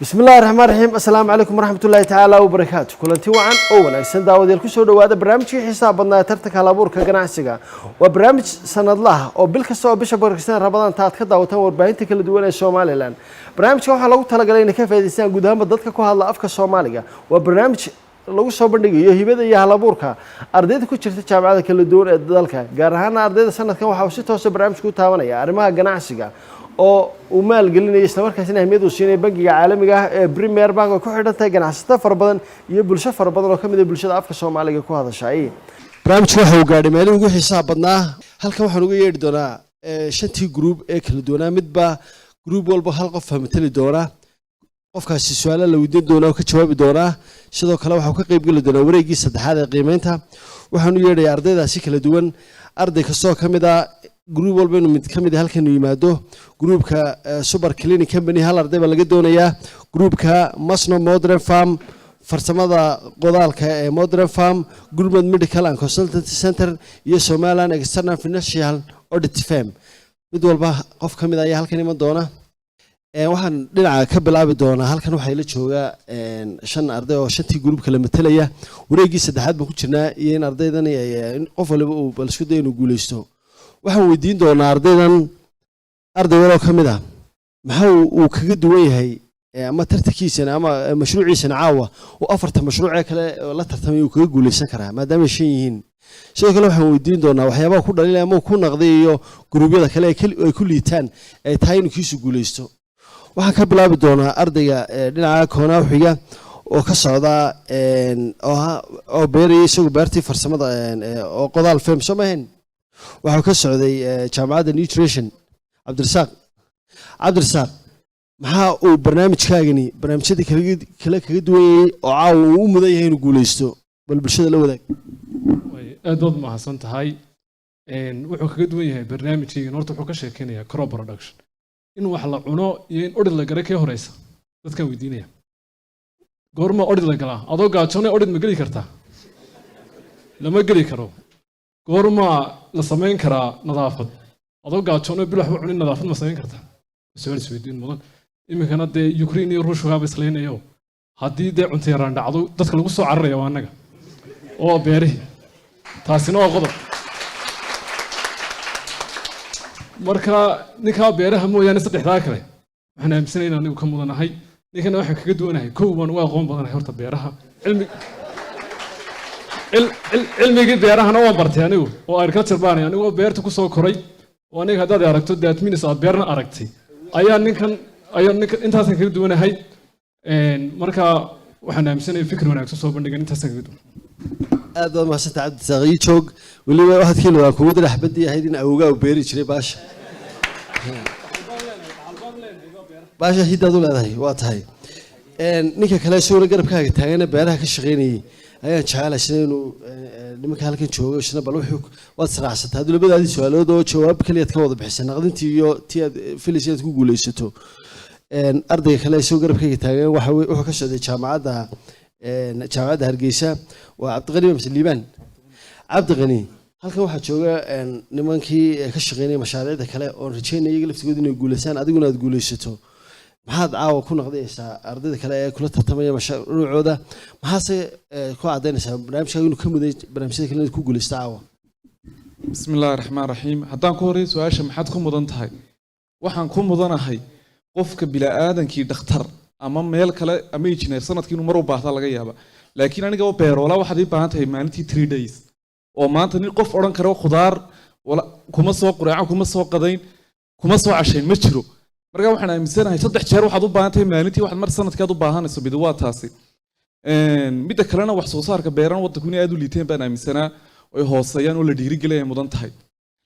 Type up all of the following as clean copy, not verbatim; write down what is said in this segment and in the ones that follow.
بسم الله الرحمن الرحيم السلام عليكم ورحمة الله تعالى وبركاته كلنتي وعن أولا سندا وديل كسر هذا برنامج حساب بدنا ترتك على بورك جناحسجا وبرنامج سند الله أو بالكسر بشبر كسر رمضان تعت كذا وتمر بعين تكل دول الصومالي الآن برنامج كوها لو تلاقينا كيف الإنسان قدام بدك كوها الله أفكار الصومالية وبرنامج لو صبر نجي يهبد يهلا بوركا أرديت كشرت جامعة كل دور ذلك جارهنا أرديت سنة كم وحوشت توصل برنامج كوتاونا يا أرمها جناحسجا oo maal gelinaya isla markaasina ahmiyad u siinay bangiga caalamiga ah Premier Bank oo ku xidhantay ganacsato fara badan iyo bulsho fara badan oo kamid ah bulshada afka Soomaaliga ku hadashay barnaamijku waxa uu gaadhay meel ugu xisaab badnaa halkan waxaan uga yeedhi doonaa shantii group ee kala duwanaa midba group walba hal qof fahmatay doona qofkaasi su'aalo la weydiin doona oo ka jawaabi doona sidoo kale waxa uu ka qayb gali doonaa wareegii saddexaad ee qiimeynta waxaan u yeedhay ardaydaasi kala duwan arday kastoo kamid ah group walba inuu mid kamid ah halkan yimaado groupka super clinic company hal arday baa laga doonayaa groupka Masno Modern Farm farsamada qodaalka ee Modern Farm Gurmad Medical and Consultancy Center iyo Somaliland External Financial Audit Firm mid walba qof kamid ah ayaa halkan iman doona waxaan dhinaca ka bilaabi doonaa halkan waxa ila jooga shan arday oo shantii group kala metelaya wareegii saddexaad baan ku jirnaa iyo in ardaydan qof walba uu bal isku day inuu guuleysto waxaan weydiin doonaa ardaydan arday walaal kamid ah maxaa uu kaga duwan yahay ama tartankiisana ama mashruuciisana caawa oo afarta mashruuc kale la tartamay uu kaga guuleysan karaa maadaama shan yihiin sidoo kale waxaan weydiin doonaa waxyaabaha ku dhalin ama ku naqday iyo gruubyada kale ay ku liitaan ay tahay inuu kiisu guuleysto waxaan ka bilaabi doonaa ardayga dhinaca koona xiga oo ka socda oo beeray isagu beertii farsamada oo qodaal firm Soomaaliland waxaa ka socday jaamacadda nutrition Cabdirasaaq maxaa uu barnaamijkaagani barnaamijyada kale kaga duwan yahay oo caawa uu u mudan yahay inuu guuleysto bal bulshada la wadaag way aad baad mahadsan tahay wuxuu kaga duwan yahay barnaamijkaygan horta wuxuu ka sheekeynayaa crop production in wax la cuno iyo in odhid la garay ka horeysa dadkan weydiinaya goorma odhid la galaa adoo gaajoonay odhid ma geli kartaa lama geli karo goorma la samayn karaa nadaafad adoo gaajoon bil waxba cunin nadaafad ma samayn kartaa su'aal isweydiin mudan iminkana dee Ukraine iyo Ruushka ba isleenayo haddii dee cunto yaraan dhacdo dadka lagu soo cararayo waa annaga oo beerihi taasina waa qodob marka ninka beeraha mooyaane saddexdaa kale waxaan aaminsanahay inaan anigu ka mudanahay ninkana waxaan kaga duwanahay kow baan uga aqoon badanahay horta beeraha cilmigii beerahana waan bartay anigu oo agriculture baan anigu beerta ku soo koray oo aniga haddaad aragto that means aad beerna aragtay ayaa ninkan intaasan kaga duwanahay marka waxaan aaminsanahay fikir wanaagsan soo bandhigan intaasan kaga duwan aad baad mahadsantahay Cabdirasaaq ii joog waliba waxaad ka leedahay kuwa dad xabadii ahayd in awgaa u beeri jiray baasha hidaad u leedahay waa tahay ninka kale soo garabkaaga taagana beeraha ka shaqeynayay ayaan jecelahay inuu nimanka halkan joogo isna bal wuxuu waad saraxsatay hadii labadaadii su'aalood oo jawaab kaliya ka wada bixisay naqdintii iyo tii aad filisiyad ku guuleysato ardayga kale soo garabkayga taagan waxa wuxuu ka socday jaamacadda Hargeysa waa Cabdiqani Masliiban Cabdiqani halkan waxa jooga nimankii ka shaqeynay mashaariicda kale oo rajeynaya iyaga laftigooda inay guuleystaan adiguna aad guuleysato maxaad caawa ku naqdaysaa ardayda kale ee kula tartamaya mashruucooda maxaase ku cadeynaysaa barnaamijkaaga inuu ka muday barnaamijyada kale ku guuleysta caawa bismillaahir rahmaanir rahiim haddaan ku horey su'aasha maxaad ku mudan tahay waxaan ku mudanahay qofka bilaaadankii dhakhtar ama meel kale ama engineer sanadkii inuu mar u baahda laga yaaba laakiin aniga oo beeroola waxaad ii baahan tahay maalintii 3 days oo maanta nin qof oran karo khudaar wala kuma soo quraacan kuma soo qadayn kuma soo cashayn ma jiro marka waxaan aaminsanahay 3 jeer waxaad u baahan tahay maalintii waxaad mar sanadkaad u baahanayso mid waa taasi midda kalena wax soo saarka beeran waddanku inay aad u liiteen baan aaminsanaa oo hooseeyaan oo la dhiirigeliyay mudan tahay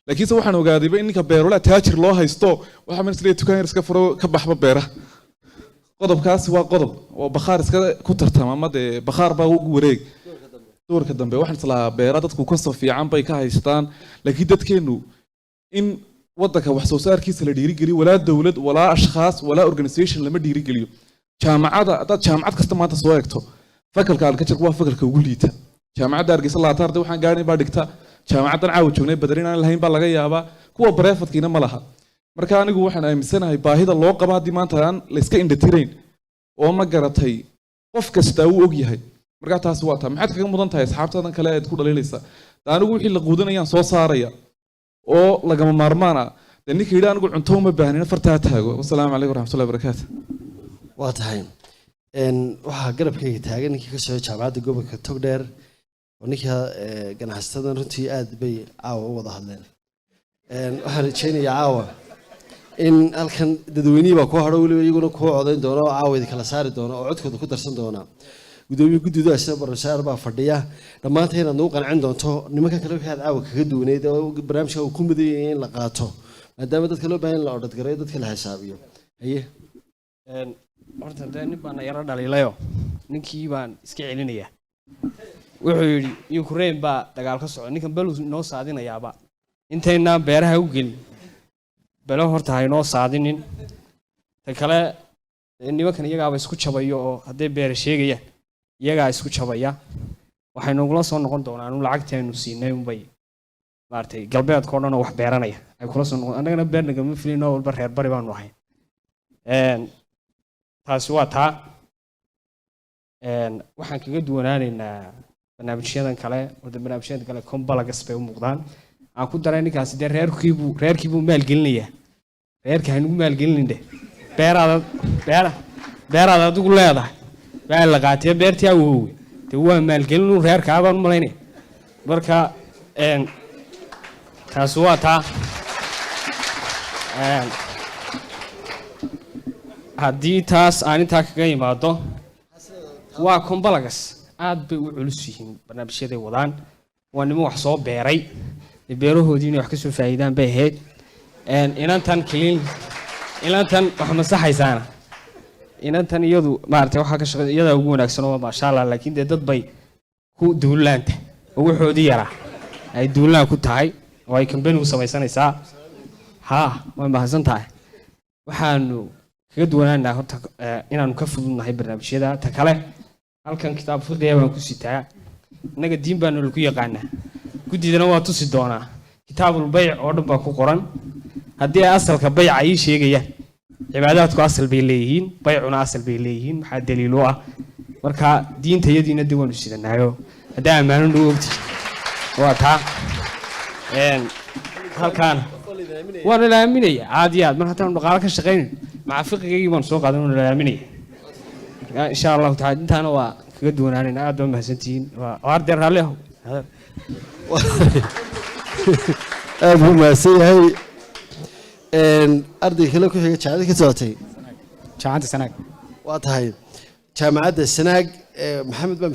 laakiin waxaan ogaaday in ninka beeroola taajir loo haysto waxa man isla tukaan iska furo ka baxba beeraha qodobkaasi waa qodob oo bakhaar iska ku tartama ama bakhaar baa ugu wareeg doorka dambe waxaan isla beera dadku ka soo fiican bay ka haystaan laakiin dadkeenu in waddanka wax soo saarkiisa la dhiirigeliyo walaa dawlad walaa ashkhaas walaa organization lama dhiirigeliyo jaamacada dad jaamacad kasta maanta soo eegto fakalka agriculture waa fakalka ugu liita jaamacadda Hargeysa laata arday waxaan gaarnay baa dhigta jaamacaddan caawa joognay badarin aan lahayn baa laga yaabaa kuwa brefatkiina ma laha marka anigu waxaan aaminsanahay baahida loo qabo hadii maanta aan la iska indhatirayn oo ma garatay qof kasta uu og yahay markaa taasi waa taa maxaad kaga mudan tahay asxaabtadan kale aad ku dhaliilaysaa anigu wixii la quudanayaan soo saaraya oo lagama maarmaan ah dee ninka yidhi anigu cunto uma baahnina fartaa taago wasalaamu calaykum waraxmatullahi wabarakaatu waa tahay waxaa garabkayga taagan ninkii ka socday jaamacadda gobolka togdheer oo ninka ganacsatada runtii aad bay caawa u wada hadleen waxaan rajaynayaa caawa in halkan dadweynihii baa kuu hadho weliba iyaguna kuu codayn doona oo caawa idin kala saari doona oo codkooda ku darsan doona gudoomiye guddidu asna barashaar baa fadhiya dhammaanta inaad nagu qancin doonto nimanka kale wixii aad caawa kaga duwaneyd oo barnaamijka uu ku mudan yahay in la qaato maadaama dadka loo baahan in la odhadgareeyo dadka la xisaabiyo haye horta dee nin baana yaro dhaliilayo ninkii baan iska celinaya wuxuu yidhi Ukraine baa dagaal ka socda ninkan belu noo saadinayaaba intayna beeraha u gelin belo horta hay noo saadinin ta kale nimankan iyagaaba isku jabayo oo hadday beer sheegayaan iyagaa isku jabaya waxay nagula soo noqon doonaan lacagteenu siinay unbay maartay galbeedka oo dhan wax beeranaya ay kula soo noqon annagana beernaga ma filino walba reer bari baanu ahay taasi waa taa waxaan kaga duwanaanaynaa barnaamijyadan kale oo barnaamijyada kale kombalagas bay u muuqdaan aan ku daray ninkaasi dee reerkiibuu maalgelinayaa reerka haynugu maalgelininde beeraad adigu leedahay baa la qaatee beertii awoowe dee waa maalgelinu reerkaabaan u malaynaya marka taasi waa taa haddii taas aan intaa kaga yimaado waa kombalagas aad bay u culus yihiin barnaamijyaday wadaan waa niman wax soo beeray beerahoodii inay wax ka soo faa'iidaan bay ahayd inantan wax masaxaysaana inantan iyadu maaragtay waxaa ka shaqeeya iyadaa ugu wanaagsan oo maasha allah laakiin dee dad bay ku duulaanta oo waxoodii yaraa ay duulaan ku tahay oo ay kambanigu samaysanaysaa way mahadsan tahay waxaanu kaga duwanaanaa horta inaanu ka fududnahay barnaamijyada ta kale halkan kitaab fiqiya baan ku sitaa innaga diin baanu lagu yaqaanaa guddidana waa tusi doonaa kitaabul bayc oo dhan baa ku qoran haddii ay asalka bayca ay sheegayaan cibaadaadku asal bay leeyihiin baycuna asal bay leeyihiin maxaa daliil u ah marka diinta iyadiina dib waanu sidanaayo haddii ammaano noo ogti waa taa halkaan waana la aaminaya caadi aad mar haddaan dhaqaale ka shaqaynin maca fiqigaygii baan soo qaadan waana la aaminaya insha allahu taala intaana waa kaga duwanaanayna aad baa mahadsantihiin waa arday raalli ah aad buu mahadsan yahay arday kale ku xiga jaamacada ka socotay jaamacadda sanaag waa tahay jaamacadda sanaag maxamed baa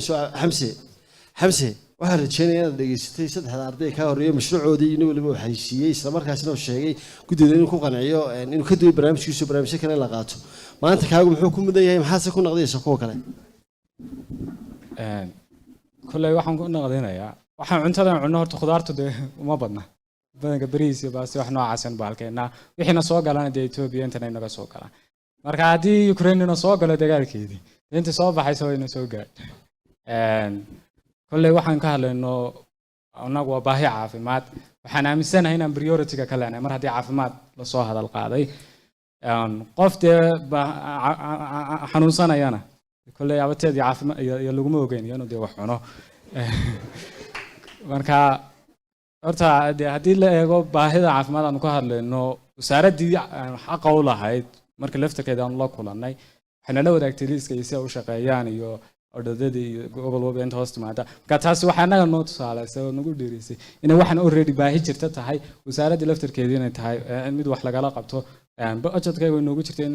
xamse waxaan rajeynayaa inaad dhegeysatay saddexda arday ka horreeyay mashruucoodii inuu waliba uu haysiiyey isla markaasina uu sheegay guddida inuu ku qanciyo inuu ka duway barnaamijkiisu barnaamijyo kale in la qaato maanta kaagu muxuu ku mudan yahay maxaase ku naqdiyaysa kuwa kale kolley waxaan ku naqdinayaa waxaan cuntadan cunno horta khudaartu dee uma badna badanka bariis iyo baasi wax noocaasan baalkeennaa wixiina soo galana dee Ethiopia intana inaga soo galaan marka haddii Ukraine ina soo galo dagaalkeedii inta soo baxaysa wayna soo gaadh kolley waxaan ka hadlayno annagu waa baahi caafimaad waxaan aaminsanahay inaan priority-ga ka leenahay mar haddii caafimaad lasoo hadal qaaday qof dee xanuunsanayana kolley abateed iyo caafimaad iyo laguma ogeyn inuu dee wax cuno marka horta dee haddii la eego baahida caafimaad aanu ka hadlayno wasaaraddii xaqa u lahayd markii laftarkeeda aanu la kulannay waxayna la wadaagtay liiska iyo si ay u shaqeeyaan iyo ordadadii iyo gobol walba inta hoos timaada marka taasi waxaa annaga noo tusaalaysay oo nagu dhiirisay inay waxaan already baahi jirta tahay wasaaraddii laftarkeedii inay tahay mid wax lagala qabto budgetkayga way noogu jirteen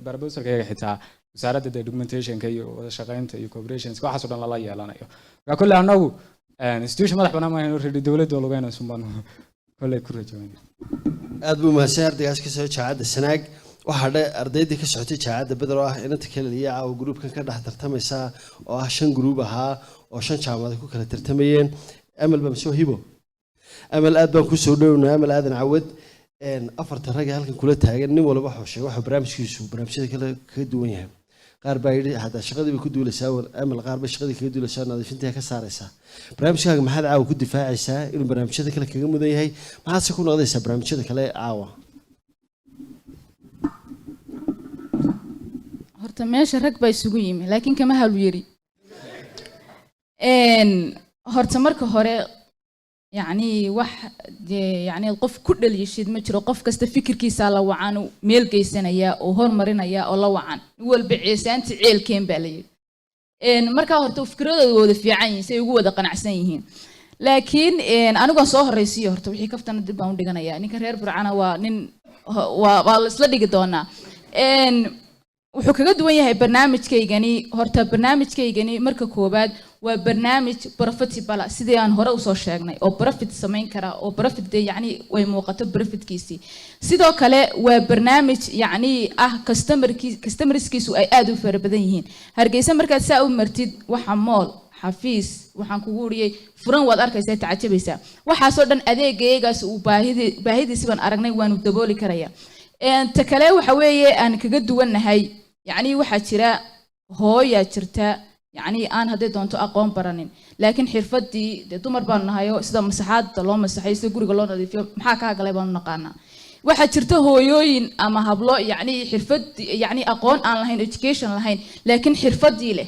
barabowsarkayga xitaa wasaaradda dee documentationka iyo wada shaqaynta iyo cooperationska waxaas oo dhan lala yeelanayo marka kolley annagu institution madax bannaan maahan already dowladda oo lugeynaysun baan kolley ku rajooyna aad buu mahadsan ardaygaas ka socday jaamacadda sanaag waxaa dhe ardaydii ka socotay jaamacadda bedel oo ah inanta keliya caawa gruubkan ka dhex tartamaysa oo ah 5 gruub ahaa oo 5 jaamacad ku kala tartamayeen amal baa soo hibo amal aad baan ku soo dhawnaa amal aadan cawad afarta rag halkan kula taagan nin walba wuxuu sheegay waxa barnaamijyada kale ka duwan yahay qaar baa yidhi hadda shaqadii bay ku duulaysaa amal qaar baa shaqadii kaga duulaysaa nadiifintii ka saaraysaa barnaamijkaaga maxaad caawa ku difaacaysaa inuu barnaamijyada kale kaga mudan yahay maxaad se ku noqdaysaa barnaamijyada kale caawa horta meesha rag baa isugu yimi laakiin kama halu yiri horta marka hore يعني wax يعني qof ku dhaliyashid ma jiro qof kasta fikirkiisa la wacan meel geysanaya oo hormarinaya oo la wacan walba ciisaanti ceelkeen baa la yiri marka horta fikradooda wada fiican yihiin say ugu wada qanacsan yihiin laakiin anigu soo horeysiyo horta wixii kaftana dib baan u dhiganaya ninka reer burcana waa nin waa la isla dhigi doonaa wuxuu kaga duwan yahay barnaamijkaygani horta barnaamijkaygani marka koobaad waa barnaamij profitable sidii aan hore u soo sheegnay oo profit sameyn kara oo profit yani way muuqato profitkiisi sidoo kale waa barnaamij yani ah customerskiisu ay aad u fara badan yihiin hargeysa markaad saa u martid waxa mool xafiis waxaan kugu uriyay furan waad arkaysaa tacajabaysaa waxaasoo dhan adeegaygaas uu baahidiisi baan aragnay waanu dabooli karaya ta kale waxa weeye aan kaga duwanahay yani waxaa jira hooyaa jirta يعني أنا هدي دونتو أقوم برانين لكن حرفتي دمر بانهايو سدا مساحات لو مساحي سدا غوري لو نظيفيو maxaa ka galay نقانا waxa jirta hooyooyin ama hablo yani xirfad yani aqoon aan lahayn education lahayn laakiin xirfadii leh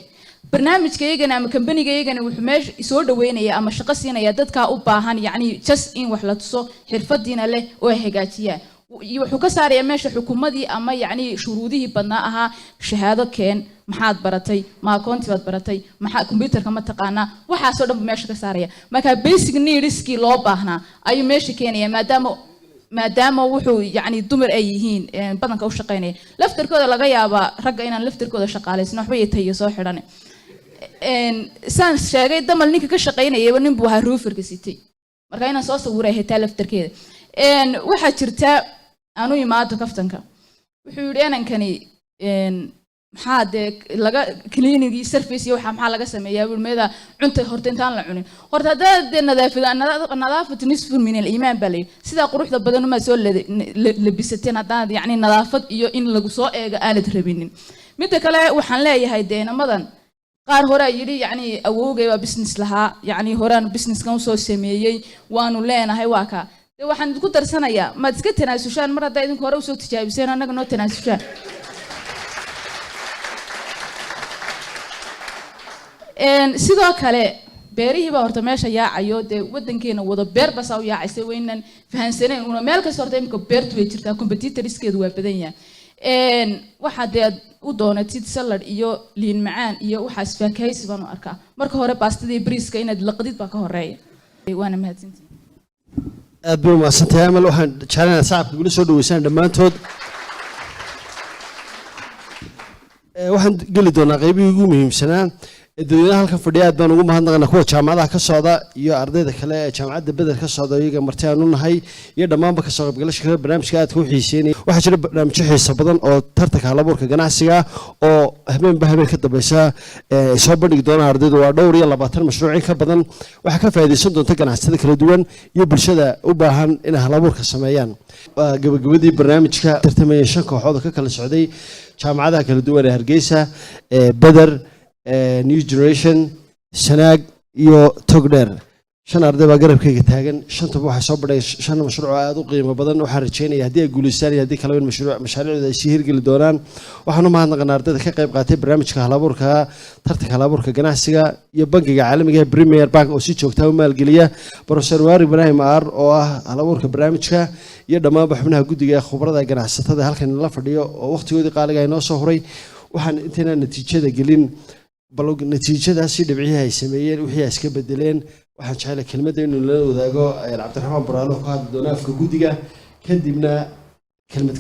barnaamijkaygana ama company-gaygana wuxuu meesha soo dhaweynaya ama shaqo siinaya dadka u baahan yani just in wax la tuso xirfadiina leh oo hagaajiya wuxuu ka saaraya meesha xukuumadii ama yani shuruudihii badnaa ahaa shahaado keen maxaad baratay ma aqoonti baad baratay maxaa computerka ma taqaanaa waxaasoo dhan meesha ka saaraya marka basic needski loo baahnaa ayuu meesha keenaya maadaama wuxuu yani dumar ay yihiin badanka u shaqeynaya laftarkooda laga yaabaa ragga inaan laftarkooda shaqaalaysan waxba yatayo soo xidhan saan sheegay damal ninka ka shaqeynayay nin buu ahaa rooferka sitay marka inaan soo sawiray xitaa laftarkeeda waxaa jirta aanu imaado kaftanka wuxuu yiri inankani maxaa de laga cleaning service iyo waxa maxaa laga sameeyaa bulmeeda cunta horta intaan la cunin horta hadda nadaafad nisfu min al-iimaan balay sida quruxda badan ma soo labisateen hadaan yani nadaafad iyo in lagu soo eego aanad rabinin mid kale waxaan leeyahay deenamadan qaar hore yiri yani awowgay waa business lahaa yani horaan business kan soo sameeyay waanu leenahay waa ka waxaan ku darsanayaa ma iska tanaasushaan mar hadda idinku hore u soo tijaabiseen anaga noo tanaasushaan sidoo kale beerihii baa horta meesha yaacayo dee wadankeena wada beer bas u yaacaysa weynan fahansaneen una meel kasta horta imika beertu way jirtaa competitorskeedu waa badan yahay waxa dee u doonatid salad iyo liin macaan iyo waxaas faakahaysi baan u arkaa marka hore baastadii bariiska inaad laqdid baa ka horeeya waana mahadsantihiin aad buu mahadsantahay amal waxaan jeclaynaa sacabka igula soo dhaweysaan dhammaantood waxaan geli doonaa qaybihii ugu muhiimsanaa dadweynaha halkan fadhiya aad baan ugu mahadnaqaynaa kuwa jaamacadaha ka socda iyo ardayda kale ee jaamacadda bedel ka socda iyaga marti aan u nahay iyo dhammaanba kasoo qaybgalasha kale barnaamijka aadka u xiiseynaya waxaa jira barnaamijyo xiiso badan oo tartanka halabuurka ganacsiga oo habeenba habeen ka dambeysa ay soo bandhigi doonaan ardaydu waa dhowr iyo 20 mashruucin ka badan waxaa ka faa'iideysan doonta ganacsatada kala duwan iyo bulshada u baahan inay halabuurka sameeyaan gabagabadii barnaamijka tartamayeen 5 kooxood oo ka kala socday jaamacadaha kala duwan ee Hargeysa Badar New Generation Sanaag iyo Togdheer 5 arday baa garabkayga taagan 5 waxay soo badhay 5 mashruuc aad u qiimo badan waxaan rajeynayaa haddii ay guuleystaan iyo haddii kale in mashaariicda ay sii hirgeli doonaan waxaan u mahadnaqaynaa ardayda ka qayb qaatay barnaamijka halabuurka tartanka halabuurka ganacsiga iyo bangiga caalamiga ee Premier Bank oo si joogta u maalgeliya Professor Waari Ibrahim Aar oo ah halabuurka barnaamijka iyo dhammaan xubnaha guddiga ee khibrada ganacsatada halkan la fadhiyo oo waqtigoodii qaaliga ay noo soo huray waxaan intaana natiijada gelin balog natiijadaasi dhibcihi ay sameeyeen wixii ay iska bedeleen waxaan jecelahay kelmadda inuu la wadaago Cabdiraxmaan Buraalo ka hadli doona afka guddiga kadibna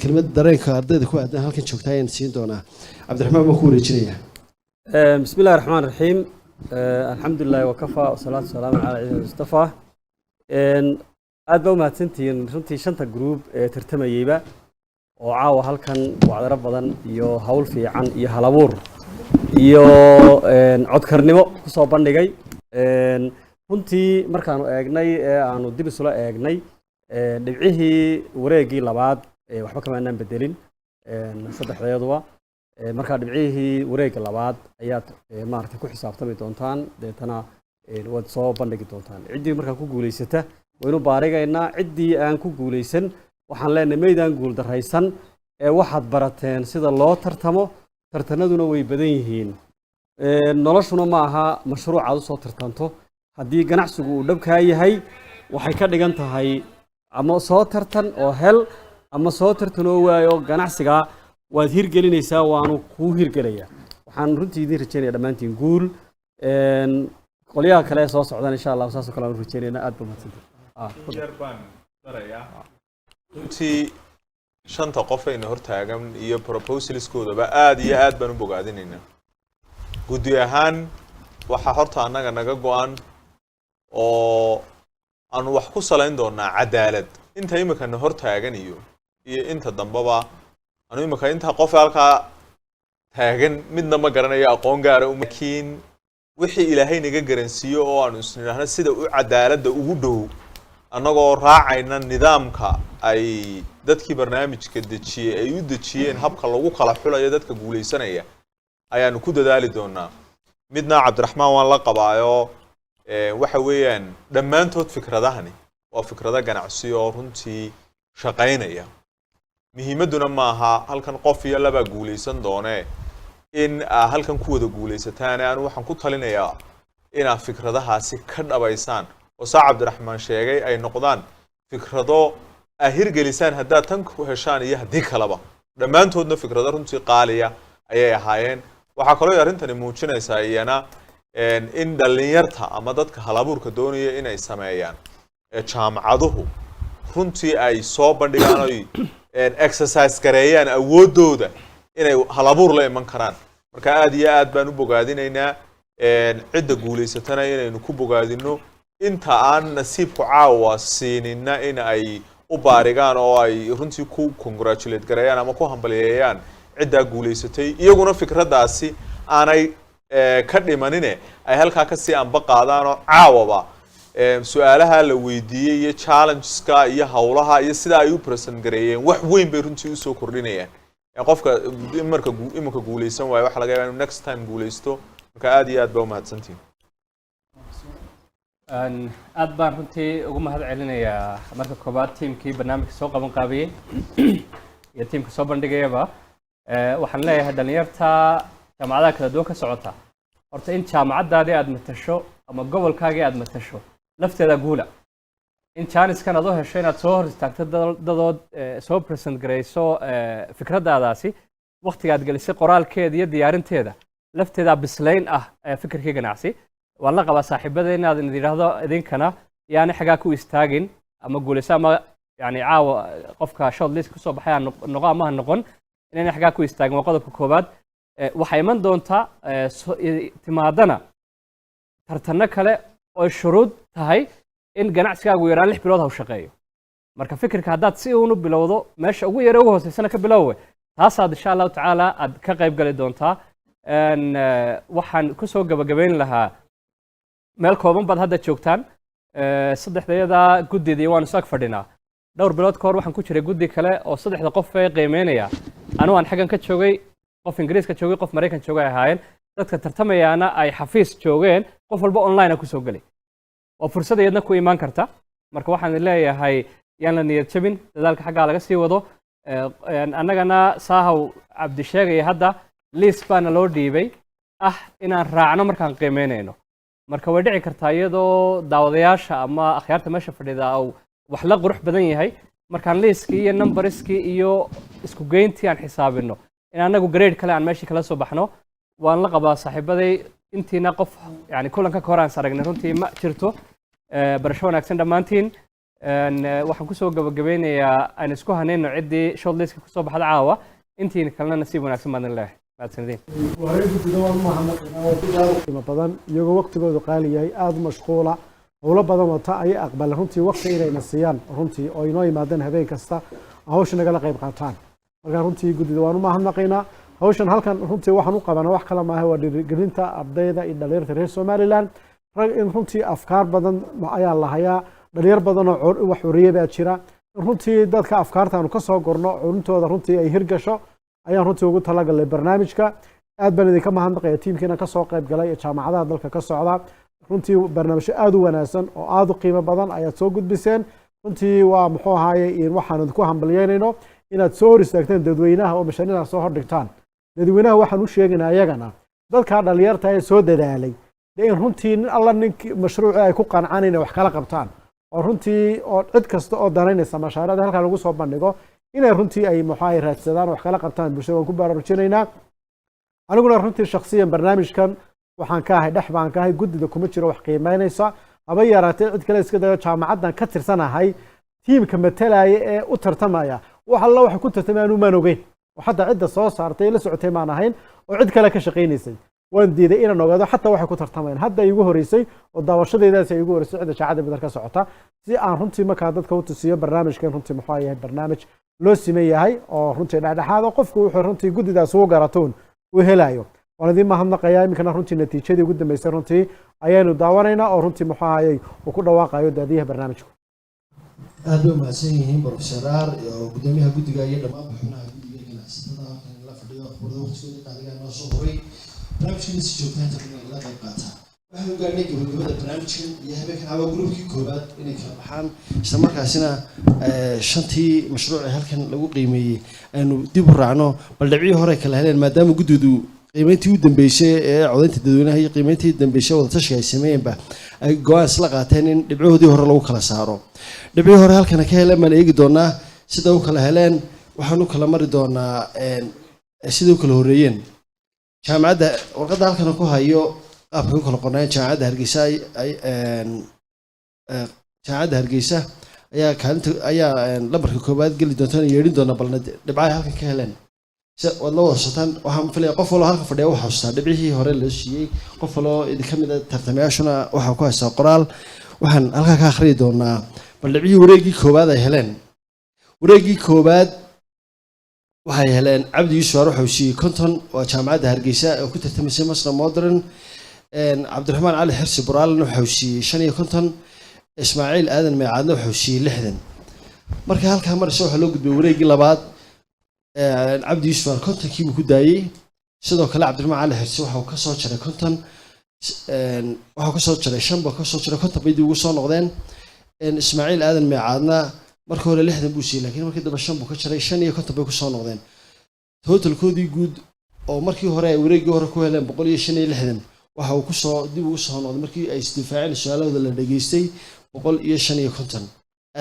kelmad dareenka ardayda ku aadan halkan joogta ayaan siin doonaa Cabdiraxmaan ma ku wareejinaya bismillaahir rahmaanir rahiim alxamdulillaah wa kafaa wa salaatu salaamu ala ciidil mustafa aad baa u mahadsantihiin runtii 5 group ee tartamayayba oo caawa halkan wacdaro badan iyo hawl fiican iyo halabuur iyo codkarnimo ku soo bandhigay runtii markaanu eegnay ee aanu dib isula eegnay dhibcihii wareegii labaad waxba kama aanan bedelin saddexdeeduba marka dhibcihii wareegga labaad ayaad maaragtay ku xisaabtami doontaan deetana waad soo bandhigi doontaan ciddii markaa ku guulaysata waynu baarigaynaa ciddii aan ku guulaysan waxaan leenahay meydaan guul darraysan ee waxaad barateen sida loo tartamo tartanaduna way badan yihiin noloshuna ma aha mashruuc aad u soo tartanto haddii ganacsigu uu dhabkaa yahay waxay ka dhigan tahay ama soo tartan oo hel ama soo tartan oo waayo ganacsiga waad hirgelinaysaa waanu kuu hirgelayaa waxaan runtii idin rajaynayaa dhammaantiin guul qolyaha kale soo socdaan insha allah saasoo kale aan u rajaynaynaa aad ba mahadsantahay runtii shanta qof ayna hortaagan iyo proposalskoodaba aad iyo aad baan u bogaadinaynaa guddi ahaan waxaa horta annaga naga go-an oo aanu wax ku salayn doonaa cadaalad inta imikana hortaagan iyo inta dambaba anu imika inta qof halkaa taagan midna ma garanayo aqoon gaara laakiin wixii ilaahay naga garansiiyo oo aanu isnidhaahno sida u cadaaladda ugu dhow annagoo raacayna nidaamka ay dadkii barnaamijka dejiyey ay u dejiyeen habka lagu kala xulayo dadka guulaysanaya ayaanu ku dadaali doonaa midna cabdiraxmaan waan la qabaayo waxa weeyaan dhammaantood fikradahani waa fikrado ganacsi oo runtii shaqaynaya muhiimaduna maaha halkan qof iyo laba guulaysan doonee in halkan ku wada guulaysataan anu waxaan ku talinayaa inaad fikradahaasi ka dhabaysaan oo saa cabdiraxmaan sheegay ay noqdaan fikrado aad hirgelisaan haddaad tan ku heshaan iyo haddii kaleba dhammaantoodna fikrado runtii qaaliya ayay ahaayeen waxaa kaloo arrintani muujinaysaa iyana in dhallinyarta ama dadka halabuurka doonaya inay sameeyaan jaamacaduhu runtii ay soo bandhigaan oy exercise gareeyaan awoodooda inay halabuur la iman karaan marka aad iyo aad baan u bogaadinaynaa cidda guulaysatana inaynu ku bogaadino inta aan nasiibku caawa siinina in ay u baarigaan oo ay runtii ku congratulate gareeyaan ama ku hambaliyeeyaan ciddaa guulaysatay iyaguna fikraddaasi aanay ka dhimanine ay halkaa kasii anba qaadaanoo caawaba su-aalaha la weydiiyey iyo challengeska iyo howlaha iyo sida ay u present gareeyeen wax weyn bay runtii usoo kordhinayaan qofka iminka guulaysan waayo waxa laga yaabaa inuu next time guulaysto marka aad iyo aad baa umahadsantihin aad baan runtii ugu mahad celinayaa marka koobaad tiimkii barnaamijka soo qaban qaabiyey iyo tiimka soo bandhigayaba waxaan leeyahay dhalinyarta jaamacadaha kala duwan ka socota horta in jaamacadaadii aad matasho ama gobolkaagii aad matasho lafteeda guula in jaaniskan aad u hesho inaad soo hor istaagto dadood soo present garayso fikraddaadaasi waqtiga aad gelisay qoraalkeeda iyo diyaarinteeda lafteeda bislayn ah fikirkii ganacsi waan la qabaa saaxiibada inaad yidhaahdo idinkana yaani xagaa ku istaagin ama guulayso ama yani caawa qofka short list kusoo baxay noqo ama ha noqon inayna xagaa ku istaagin waa qodobka koowaad waxaa iman doontaa timaadana tartanno kale oo shuruud tahay in ganacsigaagu yaraan 6 bilood ha u shaqeeyo marka fikirka haddaad si uunu bilowdo meesha ugu yara ugu hooseysana ka bilowwe taasaad insha allahu tacaala aad ka qayb gali doontaa waxaan kusoo gabagabayn lahaa meel kooban baad hadda joogtaan saddexdayada guddidii waan isu ag fadhinaa dhowr bilood ka hor waxaan ku jiray guddi kale oo saddexda qof ee qiimeynaya anigu aan xaggan ka joogay qof ingiriiska joogay qof maraykan joogay ahaayeen dadka tartamayaana ay xafiis joogeen qof walba online kusoo gelay waa fursad iyadna ku imaan karta marka waxaan leeyahay yaan la niyad jabin dadaalka xaggaa laga sii wado annagana saahaw cabdi sheegaya hadda liis baana loo dhiibay ah inaan raacno markaan qiimeynayno marka way dhici kartaa iyadoo daawadayaasha ama akhyaarta meesha fadhida uu wax la qurux badan yahay markaan liiskii iyo numbariskii iyo isku geyntii aan xisaabino in annagu grade kale aan meeshii kala soo baxno waan la qabaa saaxiibaday intiina qof yani kulanka ka hor aan saragnay runtii ma jirto barasho wanaagsan dhammaantiin waxaan kusoo gabagabeynayaa aan isku hanayno ciddii short listka kusoo baxda caawa intiina kalena nasiib wanaagsan baadan leeyahay qiimo badan iyagoo waqtigoodu qaali yahay aada u mashquula howlo badan wata ayay aqbaleen runtii waqti inayna siiyaan runtii oo inoo yimaadeen habeen kasta hawsha nagala qayb qaataan markaa runtii guddida waan u mahadnaqaynaa hawshan halkan runtii waxaan u qabanaa wax kale maaha waa dhiirigelinta ardayda iyo dhalinyarta reer somaliland rag in runtii afkaar badan ayaa la hayaa dhalinyar badanoo wax xorriye baa jira in runtii dadka afkaarta aanu ka soo gorno curintooda runtii ay hirgasho ayaan runtii ugu talagalay barnaamijka aad baan idinka mahadnaqaya tiimkiina ka soo qayb galay ee jaamacadaha dalka ka socda runtii barnaamijyo aad u wanaagsan oo aad u qiimo badan ayaad soo gudbiseen runtii waa muxuu ahaaye waxaan idinku hambalyeynayno inaad soo hor istaagteen dadweynaha oo mashaariicda soo hordhigtaan dadweynaha waxaan u sheegaynaa ayagana dadkaa dhalinyarta ee soo dadaalay dee in runtii nin alla ninkii mashruuci ay ku qancaan inay wax kala qabtaan oo runtii oo cid kasta oo danaynaysa mashaariicda halkaa lagu soo bandhigo inay runtii ay maxaa raadsadaan wax kala qabtaan bulshada waan ku baraarujinaynaa aniguna runtii shakhsiyan barnaamijkan waxaan ka ahay dhex baan ka ahay guddida kuma jiro wax qiimeynaysa haba yaraatee cid kale iska dayo jaamacaddan ka tirsanahay tiimka matalaya ee u tartamaya wax alla waxay ku tartamayaan umaan ogeyn oo xataa cidda soo saartay la socotay maan ahayn oo cid kale ka shaqaynaysay waan diiday inaan ogaado xataa waxay ku tartamayaan hadda igu horeysay oo daawashadeedaas ay igu horeysay cidda jaacada bedel ka socota si aan runtii markaa dadka u tusiyo barnaamijkan runtii muxuu yahay barnaamij loo siman yahay oo runtii dhexdhexaad oo qofku wuxuu runtii guddidaas ugu garatoon uu helayo waan idiin mahadnaqayaa iminkana runtii natiijadii ugu dambeysay runtii ayaanu daawanaynaa oo runtii muxuu ahayey uu ku dhawaaqayo daadiyaha barnaamijku aad bay umahadsan yihiin professor aar iyo gudoomiyaha guddiga iyo dhammaan xubnaha guddiga ganacsatada halkan la fadhiyo wada waqtigooda qaaligaa noo soo horay barnaamijkan si joogtaanta inay la qayb qaataan waxaanu gaarnay gabagabada barnaamijkan iyo habeenkan caawa gruubkii koowaad inay kala baxaan isla markaasina shantii mashruuc ee halkan lagu qiimeeyey aynu dib u raacno bal dhibcii hore kala heleen maadaama guddidu qiimeyntii u dambeysay ee codaynta dadweynaha iyo qiimeyntii dambeysay wadatashiga ay sameeyeenba ay go-aan isla qaateen in dhibcahoodii hore lagu kala saaro dhibcii hore halkana ka heleen baan eegi doonaa sida u kala heleen waxaan u kala mari doonaa sida u kala horreeyeen jaamacadda warqadda halkana ku hayo qaabka u kala qornayeen jaamacadda hargeysa jaamacadda hargeysa ayaa kaalinta ayaa lambarka koowaad geli doontaan yeedhin doona balna dhibcaha halkan ka heleen waad la wada sotaan waxaan filaya qof waloo halka fadhiya waxaa xasuustaa dhibcihii hore loo siiyey qof waloo idinka mid a tartamayaashuna waxaa ku haystaa qoraal waxaan halkaa ka akhriyi doonaa bal dhibcihii wareeggii koowaad ay heleen wareeggii koowaad waxay heleen cabdi yuusuf aar waxau siiyey konton waa jaamacadda hargeysa oo ku tartamaysay masna modern cabdiraxmaan cali xirsi buraalena waxau siiyey 55 ismaaciil aadan meecaadna waxau siiyey 60 marka halkaa maraysa waxaa loo gudbay wareeggii labaad cabdi yuusuf aar kontonkii buu ku daayey sidoo kale cabdiraxmaan cali xirsi waxau ka soo jaray konton waxau ka soo jaray 5 baa ka soo jaray konton bay dib ugu soo noqdeen ismaaciil aadan meecaadna marka hore 60 buu siiyey laakiin markii dambe 5 buu ka jaray 55 bay ku soo noqdeen totalkoodii guud oo markii hore ay wareeggii hore ku heleen 165 waxa uu ku soo dib ugu soo noqday markii ay isdifaaceen su'aalahooda la dhageystay 155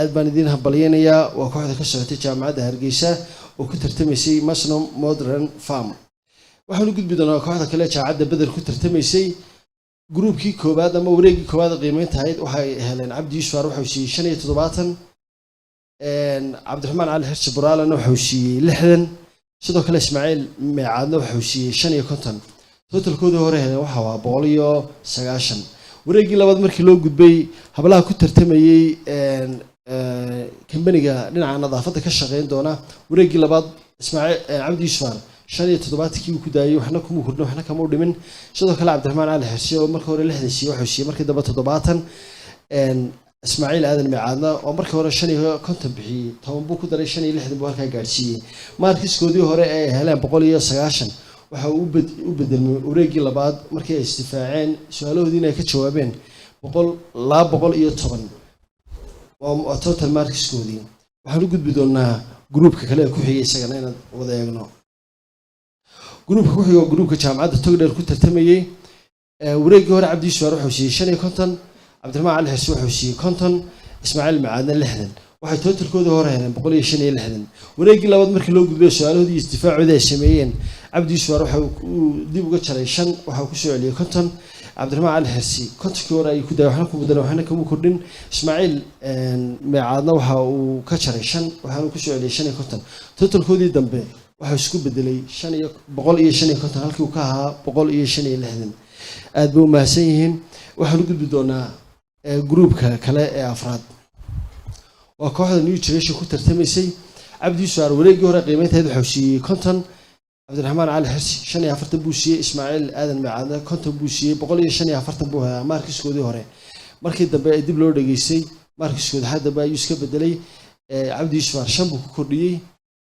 aad baan idin hambalyeynayaa waa kooxda ka socotay jaamacadda hargeysa oo ku tartamaysay masno modern farm waxaanu gudbi doonaa kooxda kale jaamacadda bedel ku tartamaysay gruubkii koowaad ama wareeggii koowaad qiimeynta ahayd waxay heleen cabdi yuusuf aar waxau siiyey 75 cabdiraxmaan cali xirsi buraalena waxau siiyey 60 sidoo kale ismaaciil meecaadna waxau siiyey 55 totalkoodii hore heleen waxa waa 190 wareeggii labaad markii loo gudbay hablaha ku tartamayey kambaniga dhinaca nadaafadda ka shaqeyn doona wareeggii labaad ismaaciil cabdi yuusuf aar 75kii uu ku daayay waxna kuma kordhin waxna kama dhimin sidoo kale cabdiraxmaan cali xirsi oo markii hore 60 siiyey waxau siiyey markii dambe 70 ismaaciil aadan meecaadna oo markii hore 55 bixiyey 10 buu ku daray 65 buu halkaa gaarsiiyey maarkiskoodii hore ay heleen 190 waxa uu u bedelmay wareeggii labaad markii ay istifaaceen su'aalahoodii inay ka jawaabeen 210 waa total markiskoodii waxaan u gudbi doonaa gruubka kale ee ku xigay isagana inaan wada eegno gruubka ku xigay gruubka jaamacadda togdheer ku tartamayey wareeggii hore cabdi yuusuf aar waxau siiyey 55 cabdiraxmaan cali xirsi waxau siiyey 50 ismaaciil meecaadna 60 waxay totalkoodii hore heleen 165 wareeggii labaad markii loo gudbay su'aalahoodii isdifaacoodii ay sameeyeen cabdi yuusuf aar waxau dib uga jaray 5 waxau ku soo celiyey 50 cabdiraxmaan cali xirsi 50kii hore ayuu ku daayay waxna kuma daray waxna kama kordhin ismaaciil meecaadna waxa uu ka jaray 5 waxaanu ku soo celiyey 55 totalkoodii dambe waxaa isku bedelay 155 halkii uu ka ahaa 165 aad bay u mahadsan yihiin waxaan u gudbi doonaa gruubka kale ee afraad waa kooxda new generation ku tartamaysay cabdi yuusuf aar wareeggii hore qiimeynteed waxau siiyey 50 cabdiraxmaan cali xirsi 45 buu siiyey ismaaciil aadan meecaadna 50 buu siiyey 145 buu helaa maarkiskoodii hore markii dambe ay dib loo dhageystay maarkiskooda haddaba ayuu iska bedelay cabdi yuusuf aar 5 buu ku kordhiyey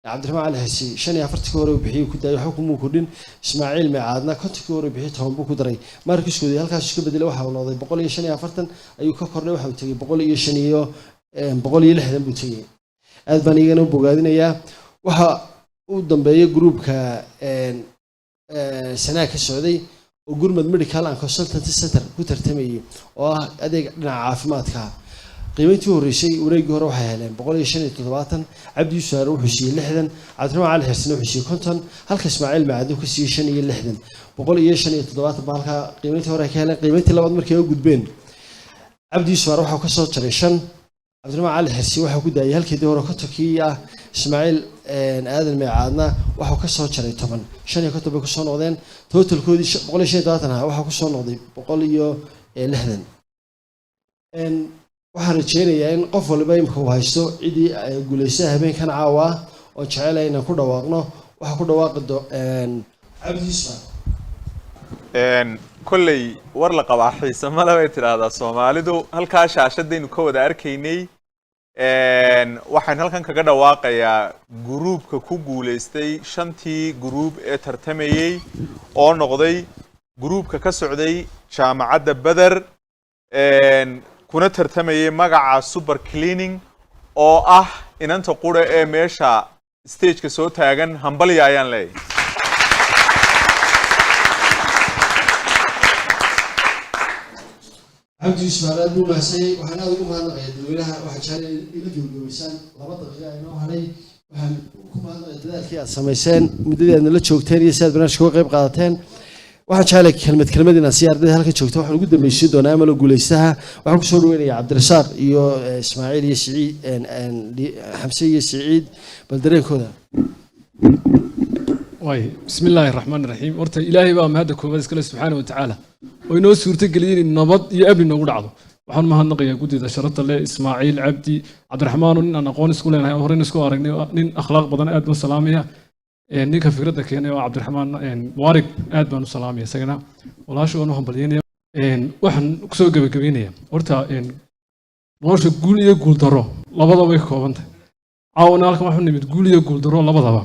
cabdiraxmaan cali xirsi 45kii hore uu bixiyey ku daayay waxba kuma kordhin ismaaciil meecaadna 50kii hore bixiyey 10 buu ku daray maarkiskoodii halkaas iska bedelay waxa uu noqday 145 ayuu ka kordhay waxa uu tagay 160 buu tagay aad baan iyagana u bogaadinayaa waxa u dambeeya gruubka sanaa ka socday oo gurmad medical and consultancy center ku tartamayay oo ah adeeg dhinaca caafimaadka qiimayntii horeysay wareegii hore waxay heleen 175 cabdi yuusuf wuxuu siiyey 60 cabdiraxmaan cali xirsan wuxuu siiyey 50 halka ismaaciil macaadin ku siiyey 65 175 baalka qiimayntii hore ka heleen qiimayntii labaad markay u gudbeen cabdi yuusuf waxa ka soo jaray 5 cabdiraxmaan cali xirsi waxa ku daayay halkii hore ka tokii ah ismaaciil aadan macaadna waxa ka soo jaray 10 5 bay ku soo noqdeen totalkoodii 175 waxa ku soo noqday 160 waxaan rajeynayaa in qof walba imka uu haysto cidii guulaysa habeenkan caawa oo jecelahay inaan ku dhawaaqno waxa ku dhawaaqdo cabdi yuusuf kolley war la qabaa xiise male bay tidhaahdaa soomaalidu halkaa shaashadaynu ka wada arkaynay waxaan halkan kaga dhawaaqayaa gruubka ku guulaystay 5tii gruub ee tartamayay oo noqday gruubka ka socday jaamacadda Badar kuna tartamayay magaca super cleaning oo ah inanta qura ee meesha stage-ka soo taagan hambalya ayaan leeyahay cabdi yuusuf aad buu mahadsan waxaan aad ugu mahadnaqayaa dadweynaha waxa jecel ila joogjoogaysan 2 daqiiqo inoo haray waxaan ku mahadnaqayaa dadaalkii aad samayseen muddadii aad nala joogteen iyo si aad barnaamijka uga qayb qaadateen waxaan jecelahay kelmad inaan si ardayda halka joogto waxaan ugu dambaysiin doonaa amalo guulaystaha waxaan ku soo dhaweynayaa cabdirasaaq iyo ismaaciil iyo siciid xamse iyo siciid bal dareenkooda way bismillaahi raxmaani raxiim horta ilaahay baa mahadda koobaad iskale subxaana wa tacaala oo inoo suurtageliyey in nabad iyo amni noogu dhacdo waxaan mahadnaqayaa guddida sharafta leh ismaaciil cabdi cabdiraxmaano nin aan aqoon isku leenahay oo horeyna isku aragnay nin akhlaaq badan aad baan salaamaya ninka fikradda keenay oo cabdiraxmaan muwaarig aad baan u salaamaya isagana walaasha waan u hambalyeynaya waxaan kusoo gabagabaynayaa horta nolosha guul iyo guul daro labadaba way ka kooban tahay caawana halkan waxu nimid guul iyo guul daro labadaba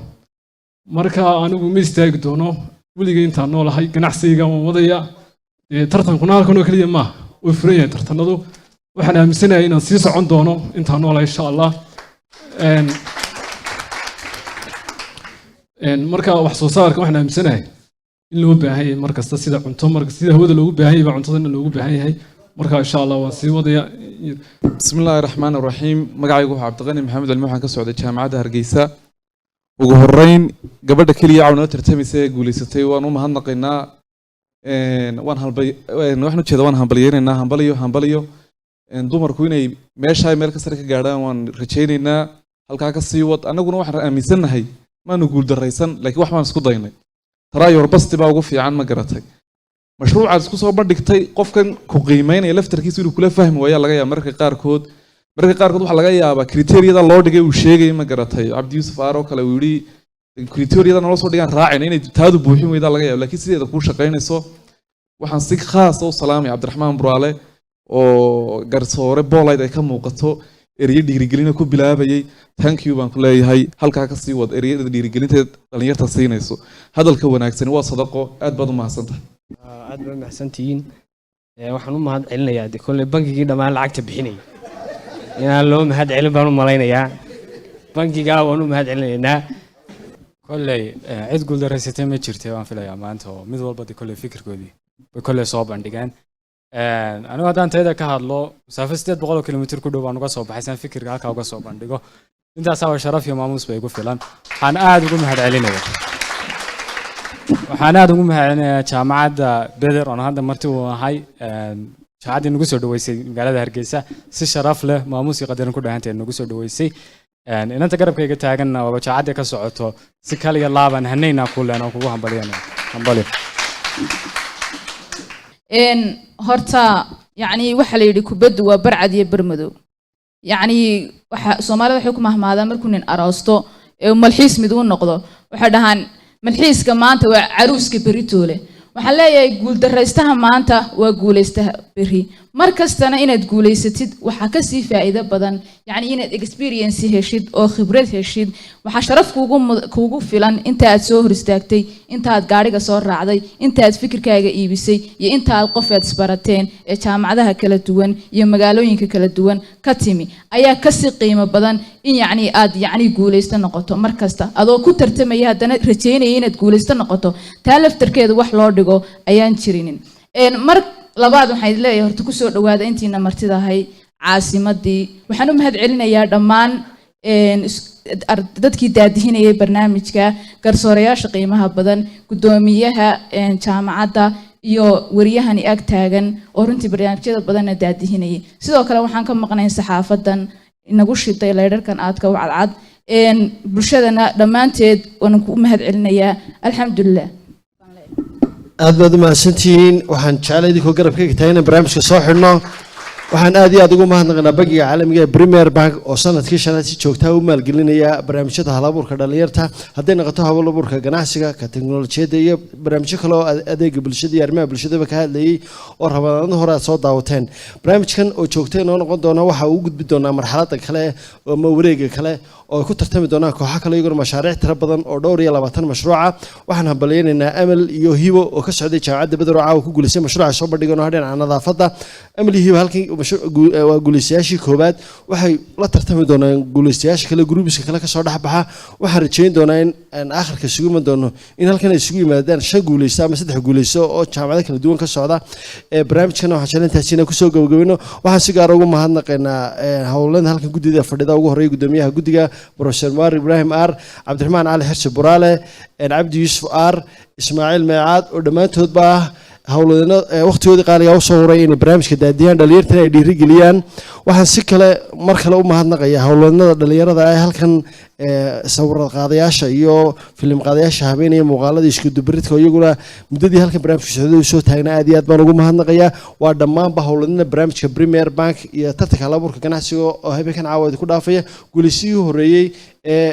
marka anigu ma istaagi doono weligay intaan noolahay ganacsigayga waan wadaya tartankuna halkan oo keliya maaha way furan yahay tartanadu waxaan aaminsanahay inaan sii socon doono intaan noolahay insha allah marka wax soo saarka waxaan aaminsanahay in loo baahan yahay markasta sida cunto marka sida hawada loogu baahan yahay baa cuntadana loogu baahan yahay marka insha allah waan sii wadaya bismillaahi raxmaani raxiim magacaygu waxaa cabdiqani maxamed cilmi waxaan ka socday jaamacadda hargeysa ugu horeyn gabadha keliya cawnoo tartamaysa ee guulaysatay waan u mahadnaqaynaa waxaan ujeeda waan hambalyeynaynaa hambaliyo dumarku inay meesha meel ka sare ka gaadhaan waan rajaynaynaa halkaa ka sii wad annaguna waxaan aaminsannahay maanu guuldarraysan laakiin wax baan isku daynay taraayor basti baa ugu fiican ma garatay mashruucaad isku soo bandhigtay qofkan ku qiimeynaya laftarkiisu inuu kula fahmi waayaa laga yaaba mararka qaarkood waxaa laga yaabaa kriteeriyada loo dhigay uu sheegay ma garatay cabdi yuusuf aar oo kale uu yidhi kriteeriyada nala soo dhigaan raacin inay taadu buuxin weydaa laga yaaba laakiin sideeda kuu shaqaynayso waxaan si khaasa u salaamay cabdiraxmaan buraale oo garsoore boolayd ay ka muuqato ereye dhiirigelina ku bilaabayay thank you baan ku leeyahay halkaa ka sii wad ereyada dhiirigelinteed dhalinyarta siinayso hadalka wanaagsan waa sadaqo aad baad u mahadsantahay aad baad mahadsantihiin waxaan u mahad celinayaa de kolley bankigii dhammaan lacagta bixinaya inaan loo mahad celin baan u malaynayaa bankigaa waan u mahad celinaynaa kolley cid guuldarraysatay ma jirtay waan filayaa maanta oo mid walba de kolley fikirkoodii bay kolley soo bandhigeen anigu haddaan tayada ka hadlo masaafo 800 kilomitir ku dhow baan uga soo baxay saan fikirka halkaa uga soo bandhigo intaasaa waa sharaf iyo maamuus bay igu filan waxaan aad ugu mahad celinayaa jaamacadda Beder oo hadda marti uu ahay jaamacadda nagu soo dhaweysay magaalada Hargeysa si sharaf leh maamuus iyo qadarin ku dhaantay nagu soo dhaweysay inanta garabkayga taaganna waa jaamacadda ka socoto si kaliya laaban hanayna ku leena kugu hambaliyo horta yani waxa la yidhi kubaddu waa barcad iyo barmadow yani waxa Soomaalida waxay ku mahmaadaan markuu nin aroosto ee malxiis mid uu noqdo waxa dhahan malxiiska maanta waa caruuska beritoole waxaan leeyahay guul dareystaha maanta waa guuleystaha beri mar kastana inaad guulaysatid waxaa kasii faa'iido badan yacni inaad experience heshid oo khibrad heshid waxaa sharaf kuugu filan inta aad soo hor istaagtay inta aad gaadhiga soo raacday inta aad fikirkaaga iibisay iyo inta aad qof aad isbarateen ee jaamacadaha kala duwan iyo magaalooyinka kala duwan ka timi ayaa kasii qiimo badan in yacni aad yacni guulaysto noqoto mar kasta adoo ku tartamaya haddana rajaynaya inaad guulaysto noqoto taa laftarkeeda wax loo dhigo ayaan jirinin mar labaad waxaan leeyahay horta ku soo dhawaada intiina martidahay caasimadii waxaan u mahad celinayaa dhammaan dadkii daadihinayay barnaamijka garsoorayaasha qiimaha badan gudoomiyaha jaamacadda iyo wariyahani ag taagan oo runtii barnaamijyada badanna daadihinayay sidoo kale waxaan ka maqnayn saxaafadan inagu shiday leedharkan aadka u cadcad bulshadana dhammaanteed waan ku mahad celinayaa alxamdulilah aad baad u mahadsantihiin waxaan jeclay idinkoo garabkayga tahay inaan barnaamijka soo xidhno waxaan aad iyo aad ugu mahadnaqnaa bangiga caalamiga ee Premier Bank oo sanadkii shanaad si joogta ah u maalgelinaya barnaamijyada hal-abuurka dhalinyarta hadday noqoto hal-abuurka ganacsiga ka teknolojiyadda iyo barnaamijyo kale oo adeega bulshada iyo arrimaha bulshadaba ka hadlayay oo rabadaano hore aad soo daawateen barnaamijkan oo joogta inoo noqon doona waxa uu gudbi doonaa marxaladda kale ama wareegga kale oo ku tartami doonaan kooxo kale iyagoo mashaariic tiro badan oo dhowr iyo 20 mashruuca waxaan hambalyeynaa amal iyo hibo oo ka socday jaamacadda Badar oo caawa ku guuleysay mashruuca soo bandhigano dhinaca nadaafadda amal hibo halkii waa guuleystayaashii koobaad waxay la tartami doonaan guuleystayaasha kale groupiska kale ka soo dhaxbaxa waxaan rajayn doonaa in aakhirka isugu iman doono in halkan ay isugu yimaadaan 5 guuleysta ama 3 guuleysto oo jaamacado kala duwan ka socda barnaamijkan waxaan jeclayntaasiina ku soo gabagabino waxaan si gaar ah ugu mahadnaqaynaa howlada halkan guddiga fadhida ugu horeeyay gudoomiyaha guddiga Professor Mar Ibrahim Ar Cabdiraxmaan Ali Xirsi Buraale Cabdi Yusuf Ar Ismaaciil Meecaad oo dhamaantood baa howlwadana waqtigoodii qaaliga u soo horay in barnaamijka daadiyaan dhalinyarada ay dhiirigeliyaan waxaan si kale mar kale u mahadnaqayaa howlwadanada dhalinyarada ay halkan sawir qaadayaasha iyo film qaadayaasha habeenaya muuqaalada isku dubridka iyaguna muddadii halkan barnaamijka socday soo taagnaa aad iyo aad baan ugu mahadnaqayaa waa dhammaanba howlwadanada barnaamijka Premier Bank iyo tartanka hal-abuurka ganacsiga oo habeenkan caawa ku dhaafaya guuleysiyihii horeeyay ee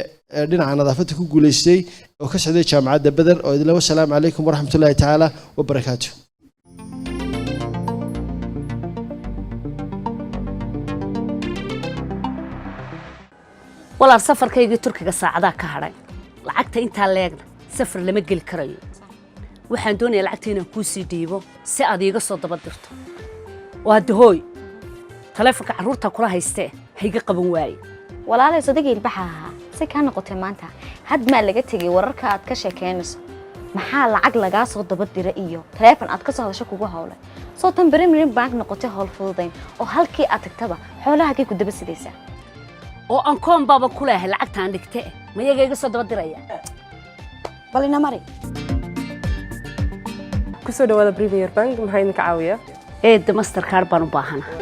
dhinaca nadaafadda ku guuleystay oo ka socday jaamacadda Badar oo idin wassalaamu calaykum waraxmatullaahi tacaala wabarakaatuh walaal safarkaygii turkiga saacadaha ka hadhay lacagta intaa leegna safar lama geli karayo waxaan doonayaa lacagta inaan kuu sii dhiibo si aad iiga soo daba dirto waa dahooy taleefanka carruurta kula haystee hayga qaban waaye walaalay sodagii ilbaxa ahaa si kaa noqotay maanta had maa laga tegay wararka aad ka sheekeynayso maxaa lacag lagaa soo daba dira iyo taleefan aad ka soo hadasho kugu howlay soo tan Premier Bank noqotay howl fududayn oo halkii aad tagtaba xoolahaagii ku daba sidaysaa oo aan koon baaba ku leeyahay lacagtaan dhigtay ma iyaga iga soo daba diraya bal ina mari ku soo dhawaada Premier Bank maxay idinka caawiyaa Mastercard baan u baahanahay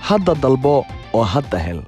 hadda dalbo oo hadda hel